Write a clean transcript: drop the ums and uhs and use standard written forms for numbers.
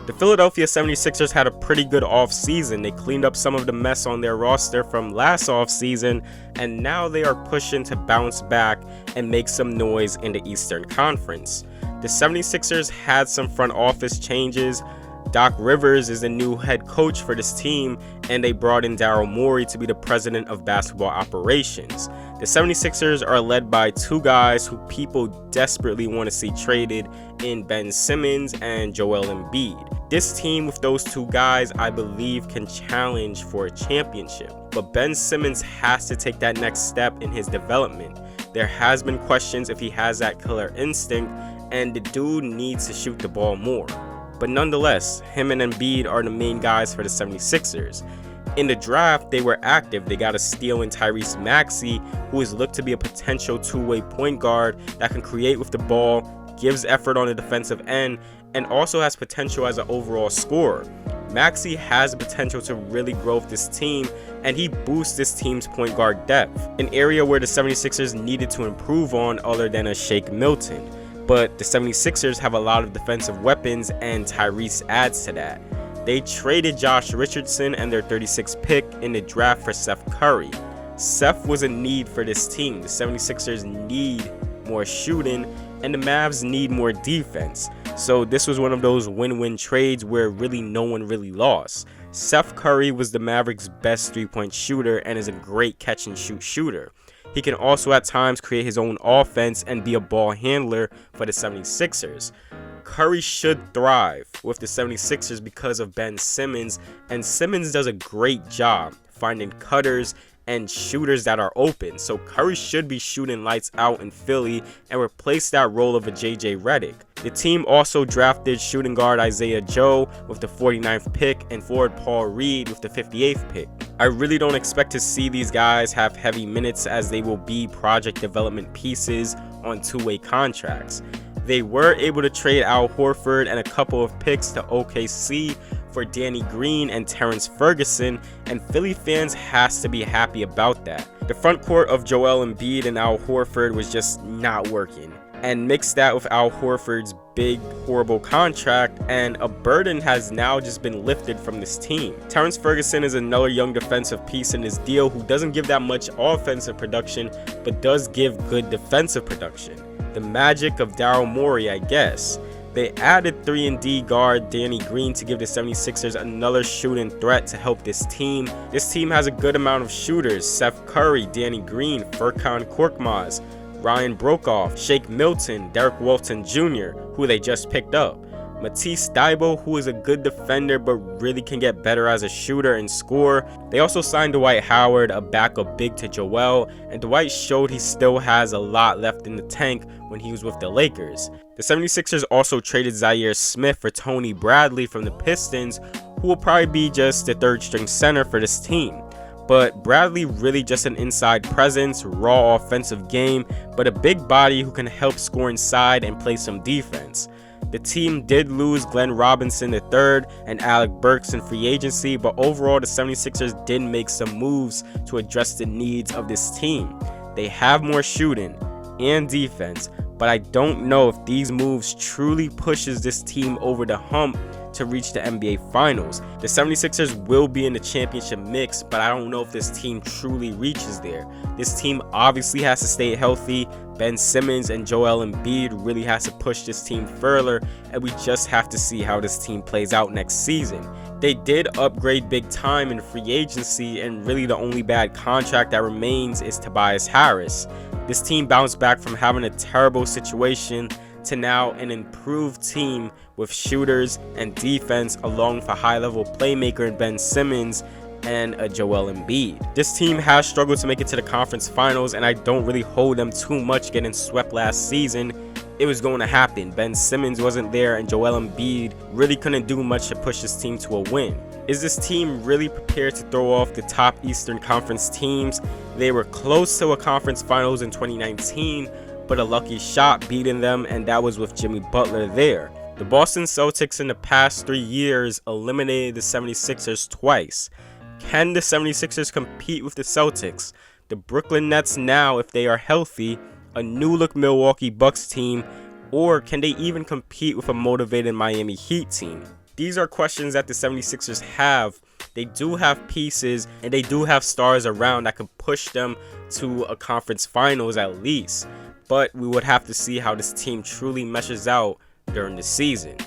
The Philadelphia 76ers had a pretty good offseason. They cleaned up some of the mess on their roster from last offseason, and now they are pushing to bounce back and make some noise in the Eastern Conference. The 76ers had some front office changes. Doc Rivers is the new head coach for this team, and they brought in Daryl Morey to be the president of basketball operations. The 76ers are led by two guys who people desperately want to see traded in Ben Simmons and Joel Embiid. This team with those two guys, I believe, can challenge for a championship. But Ben Simmons has to take that next step in his development. There has been questions if he has that killer instinct, and the dude needs to shoot the ball more. But nonetheless, him and Embiid are the main guys for the 76ers. In the draft, they were active. They got a steal in Tyrese Maxey, who is looked to be a potential two-way point guard that can create with the ball, gives effort on the defensive end, and also has potential as an overall scorer. Maxey has the potential to really grow with this team, and he boosts this team's point guard depth, an area where the 76ers needed to improve on other than a Shake Milton. But the 76ers have a lot of defensive weapons, and Tyrese adds to that. They traded Josh Richardson and their 36th pick in the draft for Seth Curry. Seth was a need for this team. The 76ers need more shooting, and the Mavs need more defense. So this was one of those win-win trades where really no one really lost. Seth Curry was the Mavericks' best three-point shooter and is a great catch-and-shoot shooter. He can also at times create his own offense and be a ball handler for the 76ers. Curry should thrive with the 76ers because of Ben Simmons, and Simmons does a great job finding cutters and shooters that are open. So Curry should be shooting lights out in Philly and replace that role of a JJ Redick. The team also drafted shooting guard Isaiah Joe with the 49th pick and forward Paul Reed with the 58th pick. I really don't expect to see these guys have heavy minutes, as they will be project development pieces on two-way contracts. They were able to trade Al Horford and a couple of picks to OKC for Danny Green and Terrence Ferguson, and Philly fans has to be happy about that. The front court of Joel Embiid and Al Horford was just not working, and mix that with Al Horford's big, horrible contract, and a burden has now just been lifted from this team. Terrence Ferguson is another young defensive piece in this deal who doesn't give that much offensive production, but does give good defensive production. The magic of Daryl Morey, I guess. They added 3-and-D guard Danny Green to give the 76ers another shooting threat to help this team. This team has a good amount of shooters: Seth Curry, Danny Green, Furkan Korkmaz, Ryan Brokoff, Shake Milton, Derek Walton Jr., who they just picked up, Matisse Thybulle, who is a good defender but really can get better as a shooter and scorer. They also signed Dwight Howard, a backup big to Joel, and Dwight showed he still has a lot left in the tank when he was with the Lakers. The 76ers also traded Zaire Smith for Tony Bradley from the Pistons, who will probably be just the third-string center for this team. But Bradley really just an inside presence, raw offensive game, but a big body who can help score inside and play some defense. The team did lose Glenn Robinson III and Alec Burks in free agency, but overall the 76ers did make some moves to address the needs of this team. They have more shooting and defense, but I don't know if these moves truly pushes this team over the hump to reach the NBA Finals. The 76ers will be in the championship mix, but I don't know if this team truly reaches there. This team obviously has to stay healthy. Ben Simmons and Joel Embiid really has to push this team further, and we just have to see how this team plays out next season. They did upgrade big time in free agency, and really the only bad contract that remains is Tobias Harris. This team bounced back from having a terrible situation to now an improved team with shooters and defense, along with a high-level playmaker in Ben Simmons and a Joel Embiid. This team has struggled to make it to the conference finals, and I don't really hold them too much getting swept last season. It was going to happen. Ben Simmons wasn't there, and Joel Embiid really couldn't do much to push this team to a win. Is this team really prepared to throw off the top Eastern Conference teams? They were close to a conference finals in 2019, but a lucky shot beating them, and that was with Jimmy Butler there. The Boston Celtics in the past 3 years eliminated the 76ers twice. Can the 76ers compete with the Celtics? The Brooklyn Nets now, if they are healthy, a new-look Milwaukee Bucks team, or can they even compete with a motivated Miami Heat team? These are questions that the 76ers have. They do have pieces and they do have stars around that could push them to a conference finals at least. But we would have to see how this team truly meshes out during the season.